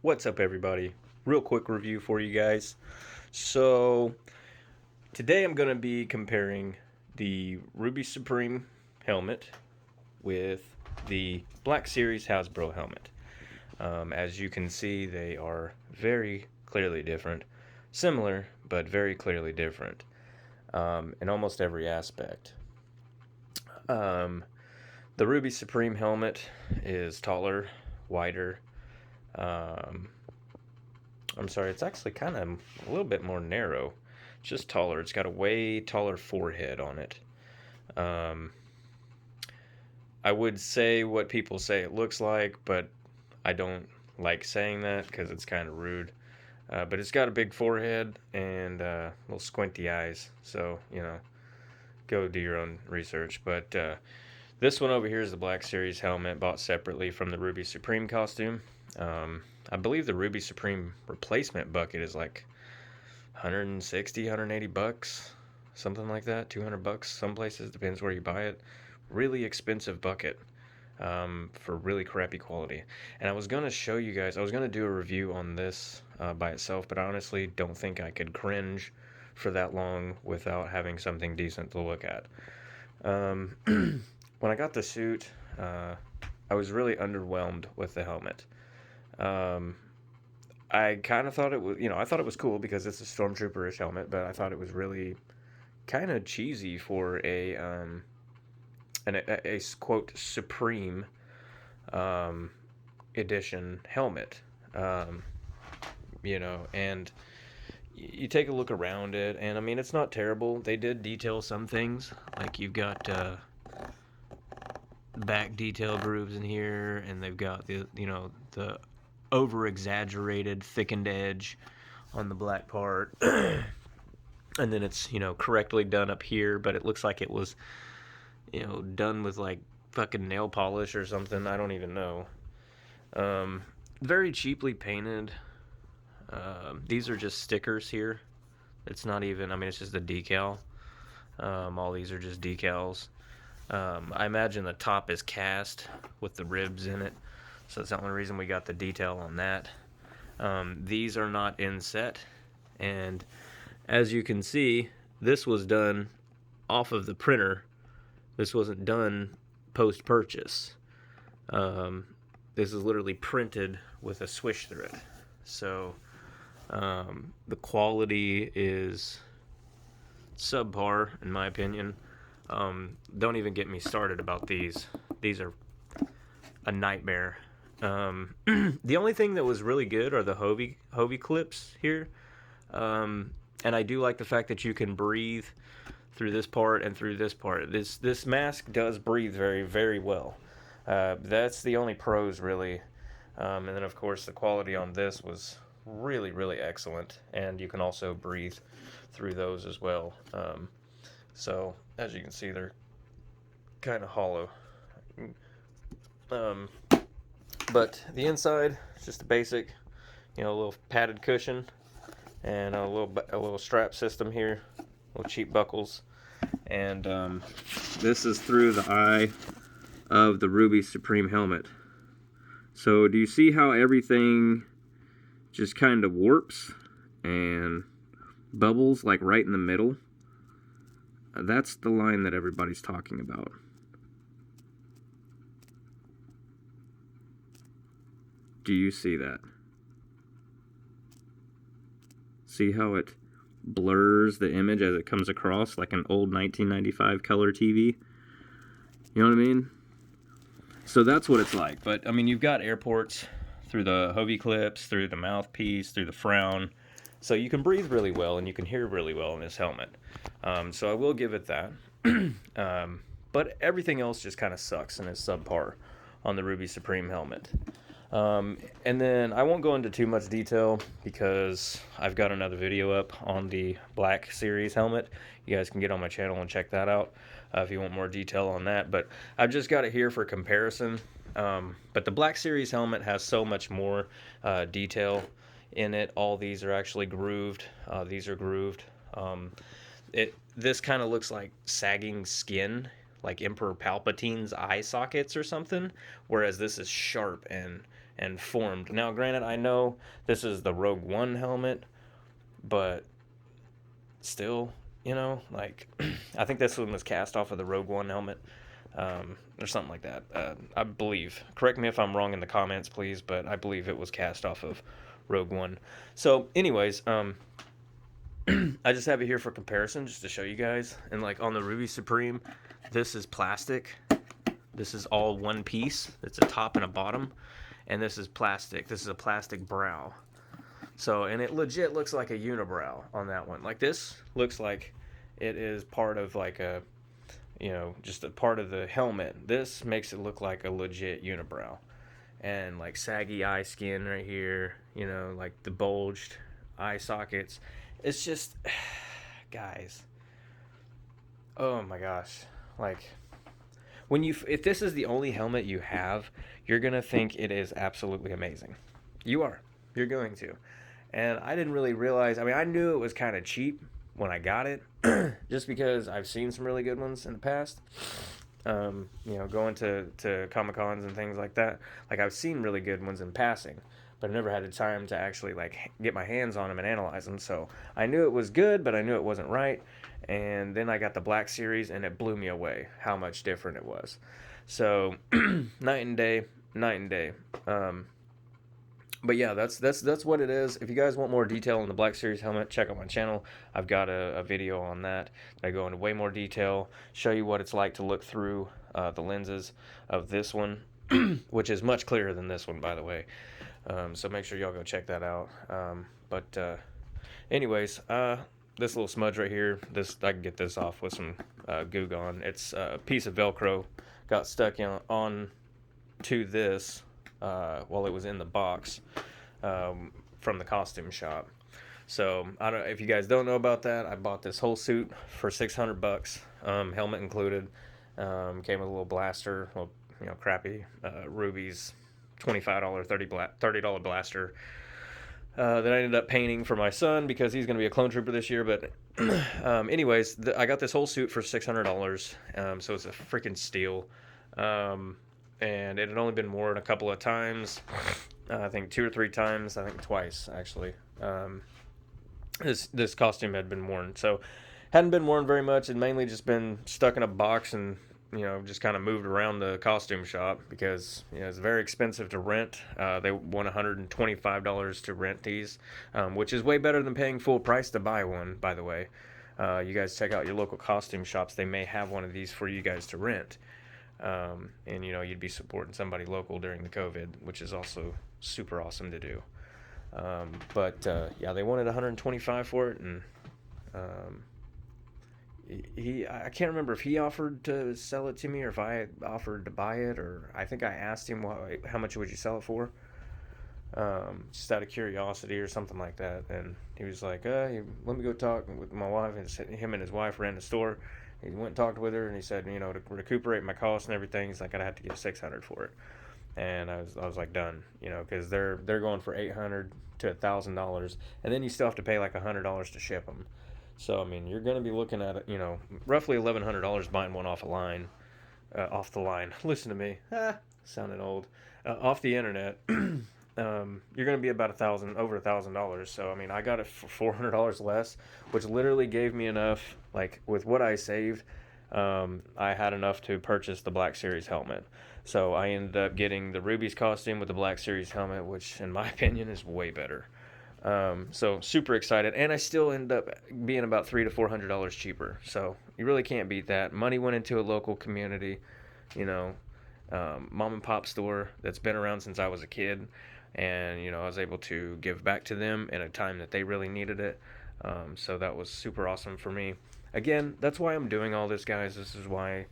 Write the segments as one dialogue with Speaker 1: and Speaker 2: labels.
Speaker 1: What's up, everybody? Real quick review for you guys. So, today I'm going to be comparing the Ruby Supreme helmet with the Black Series Hasbro helmet. As you can see, they are very clearly different. Similar, but very clearly different in almost every aspect. The Ruby Supreme helmet is taller, wider. I'm sorry, it's actually kind of a little bit more narrow. It's just taller. It's got a way taller forehead on it. I would say what people say it looks like, but I don't like saying that because it's kind of rude. But it's got a big forehead and little squinty eyes. So, go do your own research. But this one over here is the Black Series helmet, bought separately from the Ruby Supreme costume. I believe the Ruby Supreme replacement bucket is like 160, 180 bucks, something like that, 200 bucks some places, depends where you buy it. Really expensive bucket for really crappy quality. And I was going to show you guys, I was going to do a review on this by itself, but I honestly don't think I could cringe for that long without having something decent to look at. When I got the suit, I was really underwhelmed with the helmet. I kind of thought it was, I thought it was cool because it's a Stormtrooper-ish helmet, but I thought it was really kind of cheesy for a quote Supreme edition helmet. And you take a look around it, and I mean, it's not terrible. They did detail some things, like you've got back detail grooves in here, and they've got the over-exaggerated thickened edge on the black part. And then it's correctly done up here, but it looks like it was done with like fucking nail polish or something. I don't even know. Very cheaply painted. These are just stickers here. It's not even, it's just a decal. All these are just decals. I imagine the top is cast with the ribs in it, so that's the only reason we got the detail on that. These are not inset, and as you can see, this was done off of the printer. This wasn't done post-purchase. This is literally printed with a swish through it. So the quality is subpar, in my opinion. Don't even get me started about these. These are a nightmare. The only thing that was really good are the Hovey clips here. And I do like the fact that you can breathe through this part and through this part. This mask does breathe very, very well. That's the only pros, really. And then, of course, the quality on this was really, really excellent. And you can also breathe through those as well. So, as you can see, they're kind of hollow. But the inside is just a basic, a little padded cushion and a little strap system here, little cheap buckles. And this is through the eye of the Ruby Supreme helmet. So do you see how everything just kind of warps and bubbles like right in the middle? That's the line that everybody's talking about. Do you see that? See how it blurs the image as it comes across like an old 1995 color TV? You know what I mean? So that's what it's like. But, you've got airports through the Hovey clips, through the mouthpiece, through the frown. So you can breathe really well and you can hear really well in this helmet. So I will give it that. But everything else just kind of sucks and is subpar on the Ruby Supreme helmet. And then I won't go into too much detail because I've got another video up on the Black Series helmet. You guys can get on my channel and check that out if you want more detail on that. But I've just got it here for comparison. But the Black Series helmet has so much more detail in it. All these are actually grooved. These are grooved. This kind of looks like sagging skin, like Emperor Palpatine's eye sockets or something, whereas this is sharp and and formed. Now, granted, I know this is the Rogue One helmet, but still, you know, like, I think this one was cast off of the Rogue One helmet, or something like that. I believe. Correct me if I'm wrong in the comments, please, but I believe it was cast off of Rogue One. So, anyways, I just have it here for comparison, just to show you guys. And like on the Ruby Supreme, this is plastic. This is all one piece. It's a top and a bottom. And this is plastic. This is a plastic brow. So, and it legit looks like a unibrow on that one. Like, this looks like it is part of like a, you know, just a part of the helmet. This makes it look like a legit unibrow. And like saggy eye skin right here, you know, like the bulged eye sockets. It's just, guys, oh my gosh, like, when you, if this is the only helmet you have, you're gonna think it is absolutely amazing. You're going to. And I didn't really realize, I mean, I knew it was kind of cheap when I got it, just because I've seen some really good ones in the past. You know, going to Comic-Cons and things like that. Like, I've seen really good ones in passing, but I never had the time to actually, like, get my hands on them and analyze them. So I knew it was good, but I knew it wasn't right. And then I got the Black Series, and it blew me away how much different it was. So, night and day, night and day. But yeah, that's what it is. If you guys want more detail on the Black Series helmet, check out my channel. I've got a video on that. I go into way more detail, show you what it's like to look through the lenses of this one, which is much clearer than this one, by the way. So make sure y'all go check that out. Anyways, this little smudge right here, I can get this off with some Goo Gone. It's a piece of Velcro got stuck on to this while it was in the box from the costume shop. So I don't. If you guys don't know about that, I bought this whole suit for $600, helmet included. Came with a little blaster, little, you know, crappy Rubies $25, $30 blaster that I ended up painting for my son because he's going to be a clone trooper this year. But anyways, I got this whole suit for $600, so it's a freaking steal. And it had only been worn a couple of times. I think 2 or 3 times. I think twice, actually. This costume had been worn. So, hadn't been worn very much. It mainly just been stuck in a box and, you know, just kind of moved around the costume shop because, you know, it's very expensive to rent. They want $125 to rent these, which is way better than paying full price to buy one, by the way. You guys check out your local costume shops. They may have one of these for you guys to rent. And, you know, you'd be supporting somebody local during the COVID, which is also super awesome to do. Yeah, they wanted $125 for it, and I can't remember if he offered to sell it to me or if I offered to buy it, or I think I asked him how much would you sell it for, just out of curiosity or something like that. And he was like, let me go talk with my wife. And him and his wife ran the store. He went and talked with her, and he said, you know, to recuperate my costs and everything, he's like, I'd have to get $600 for it. And I was like, done, you know, because they're going for $800 to $1,000, and then you still have to pay like $100 to ship them. So I mean, you're going to be looking at, you know, roughly $1,100 buying one off the line. Listen to me, sounded old. Off the internet. You're going to be about over $1,000. So I mean, I got it for $400 less, which literally gave me enough. Like, with what I saved, I had enough to purchase the Black Series helmet. So I ended up getting the Rubies costume with the Black Series helmet, which in my opinion is way better. So super excited, and I still ended up being about $300 to $400 cheaper. So you really can't beat that. Money went into a local community, you know, mom and pop store that's been around since I was a kid, and you know, I was able to give back to them in a time that they really needed it. So that was super awesome for me. Again, that's why I'm doing all this, guys. This is why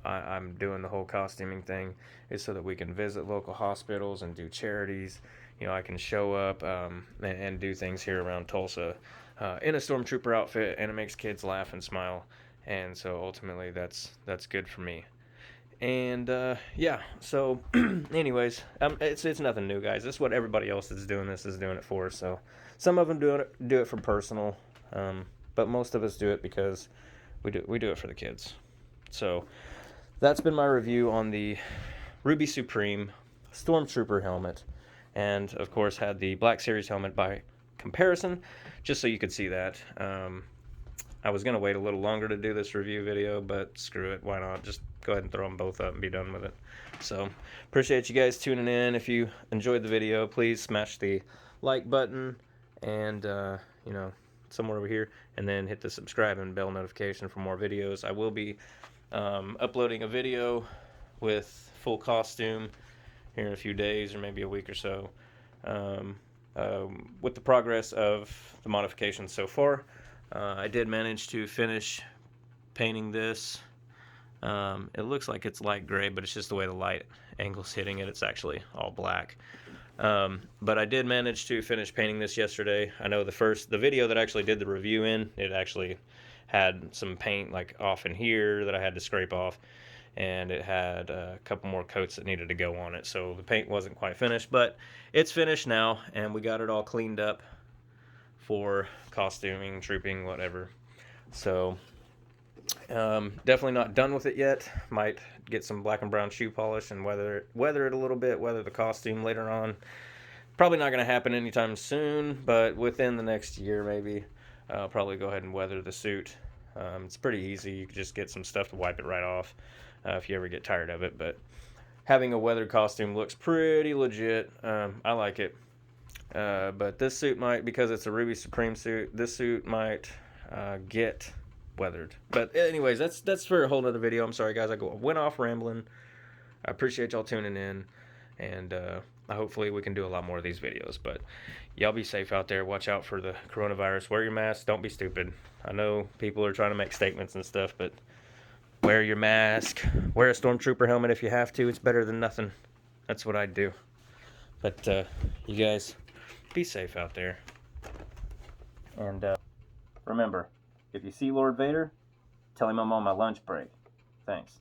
Speaker 1: I'm doing the whole costuming thing, is so that we can visit local hospitals and do charities. You know, I can show up and do things here around Tulsa in a Stormtrooper outfit, and it makes kids laugh and smile. And so ultimately, that's good for me. And yeah, so anyways, it's nothing new, guys. This is what everybody else is doing. This is doing it for. So some of them do it for personal, but most of us do it because we do it for the kids. So that's been my review on the Ruby Supreme. Stormtrooper helmet, and of course had the Black Series helmet by comparison, just so you could see that. I was going to wait a little longer to do this review video, but screw it, why not? Just go ahead and throw them both up and be done with it. So, appreciate you guys tuning in. If you enjoyed the video, please smash the like button and, you know, somewhere over here, and then hit the subscribe and bell notification for more videos. I will be uploading a video with full costume here in a few days or maybe a week or so, with the progress of the modifications so far. I did manage to finish painting this. It looks like it's light gray, but it's just the way the light angle's hitting it. It's actually all black. But I did manage to finish painting this yesterday. I know the video that I actually did the review in, it actually had some paint like off in here that I had to scrape off, and it had a couple more coats that needed to go on it. So the paint wasn't quite finished, but it's finished now, and we got it all cleaned up for costuming, trooping, whatever. So definitely not done with it yet. Might get some black and brown shoe polish and weather it a little bit, weather the costume later on. Probably not going to happen anytime soon, but within the next year maybe. I'll probably go ahead and weather the suit. It's pretty easy. You can just get some stuff to wipe it right off if you ever get tired of it. But having a weathered costume looks pretty legit. I like it. But this suit might, because it's a Ruby Supreme suit, this suit might get weathered. But anyways, that's for a whole nother video. I'm sorry guys, I went off rambling. I appreciate y'all tuning in, and hopefully we can do a lot more of these videos. But y'all be safe out there. Watch out for the coronavirus. Wear your mask. Don't be stupid. I know people are trying to make statements and stuff, but wear your mask. Wear a Stormtrooper helmet if you have to. It's better than nothing. That's what I'd do. But you guys, be safe out there. And remember, if you see Lord Vader, tell him I'm on my lunch break. Thanks.